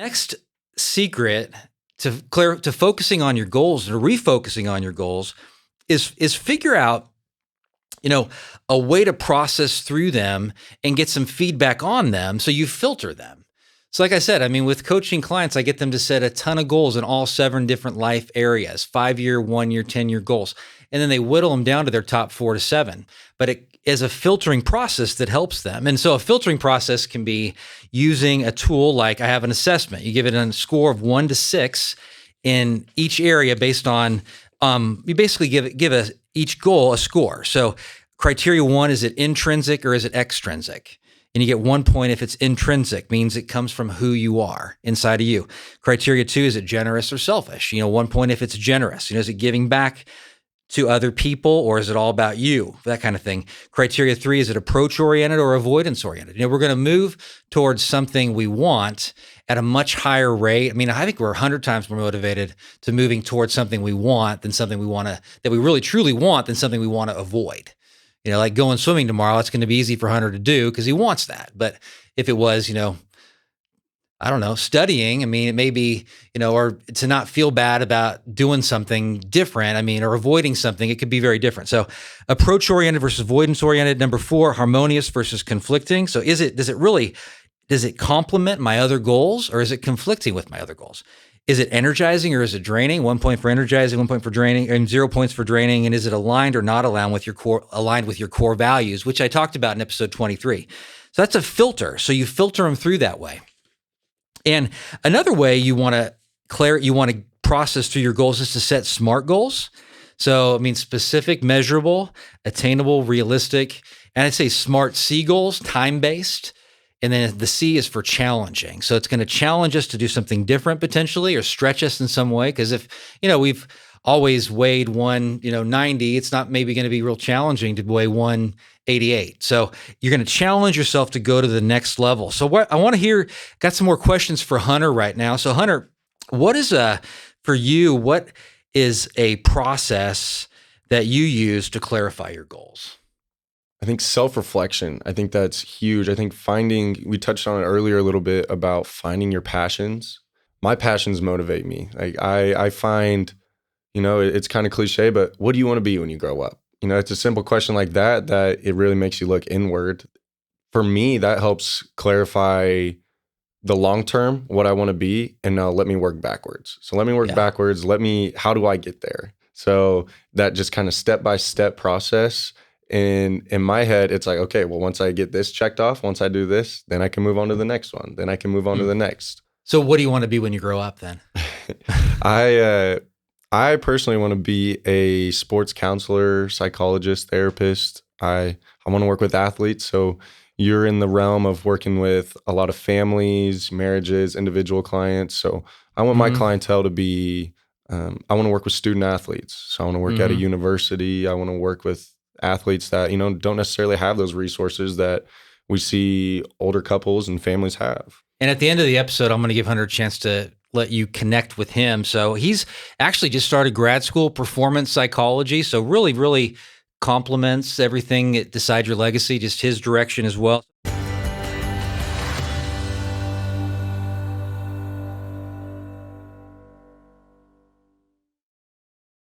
Next secret to focusing on your goals and refocusing on your goals is figure out, a way to process through them and get some feedback on them so you filter them. So like I said, with coaching clients, I get them to set a ton of goals in all 7 different life areas, 5-year, 1-year, 10-year goals. And then they whittle them down to their top 4 to 7. But it is a filtering process that helps them. And so a filtering process can be using a tool like I have an assessment. You give it a score of 1 to 6 in each area based on, you basically give each goal a score. So criteria 1, is it intrinsic or is it extrinsic? And you get 1 point if it's intrinsic, means it comes from who you are inside of you. Criteria 2, is it generous or selfish? 1 point if it's generous. Is it giving back to other people or is it all about you? That kind of thing. Criteria 3, is it approach-oriented or avoidance-oriented? We're going to move towards something we want at a much higher rate. I think we're 100 times more motivated to moving towards something we want than something that we really truly want than something we want to avoid. Like going swimming tomorrow, it's going to be easy for Hunter to do because he wants that. But if it was, studying, it may be, or to not feel bad about doing something different, or avoiding something, it could be very different. So approach-oriented versus avoidance-oriented. Number 4, harmonious versus conflicting. So does it complement my other goals or is it conflicting with my other goals? Is it energizing or is it draining? 1 point for energizing, 1 point for draining, and 0 points for draining. And is it aligned or not aligned with your core values, which I talked about in episode 23. So that's a filter. So you filter them through that way. And another way you want to process through your goals is to set SMART goals. So specific, measurable, attainable, realistic, and I'd say SMART C goals, time-based. And then the C is for challenging. So it's going to challenge us to do something different potentially or stretch us in some way. Because if, we've always weighed 190, it's not maybe going to be real challenging to weigh 188. So you're going to challenge yourself to go to the next level. So what I want to got some more questions for Hunter right now. So Hunter, what is for you, what is a process that you use to clarify your goals? I think self-reflection, I think that's huge. I think we touched on it earlier a little bit about finding your passions. My passions motivate me. Like I find, it's kind of cliche, but what do you want to be when you grow up? It's a simple question like that it really makes you look inward. For me, that helps clarify the long term, what I want to be, and now let me work backwards. So let me work backwards. How do I get there? So that just kind of step-by-step process. And in my head, it's like, okay, well, once I get this checked off, once I do this, then I can move on to the next one. Then I can move on to the next. So what do you want to be when you grow up then? I personally want to be a sports counselor, psychologist, therapist. I want to work with athletes. So you're in the realm of working with a lot of families, marriages, individual clients. So I want my clientele to be, I want to work with student athletes. So I want to work at a university. I want to work with athletes that, don't necessarily have those resources that we see older couples and families have. And at the end of the episode, I'm going to give Hunter a chance to let you connect with him. So he's actually just started grad school, performance psychology. So really, really complements everything at Decide Your Legacy, just his direction as well.